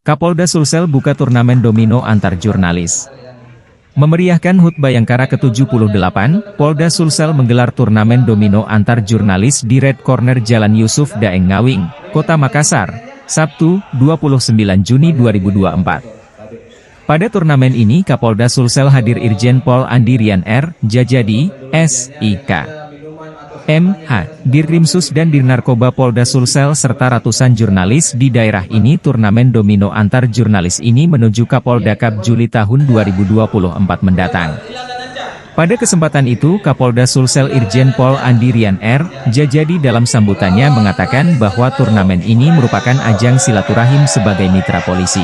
Kapolda Sulsel buka turnamen domino antar jurnalis. Memeriahkan HUT Bayangkara ke-78, Polda Sulsel menggelar turnamen domino antar jurnalis di Red Corner Jalan Yusuf Daeng Ngawing, Kota Makassar, Sabtu, 29 Juni 2024. Pada turnamen ini Kapolda Sulsel hadir Irjen Pol Andi Rian R. Jajadi, S.I.K. M.H., Dirkrimsus dan Dirnarkoba Polda Sulsel serta ratusan jurnalis di daerah ini. Turnamen domino antar jurnalis ini menuju Kapolda Cup Juli tahun 2024 mendatang. Pada kesempatan itu Kapolda Sulsel Irjen Pol Andi Rian R. Jajadi dalam sambutannya mengatakan bahwa turnamen ini merupakan ajang silaturahim sebagai mitra polisi.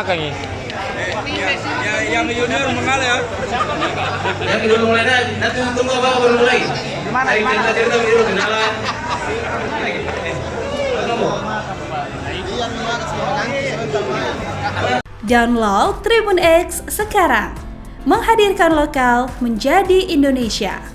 Makan nih. Yang junior mengalah ya. Yang dulu mulai nanti tunggu apa baru mulai. Gimana? Cerita dulu kenalan. Download Tribun X sekarang. Menghadirkan lokal menjadi Indonesia.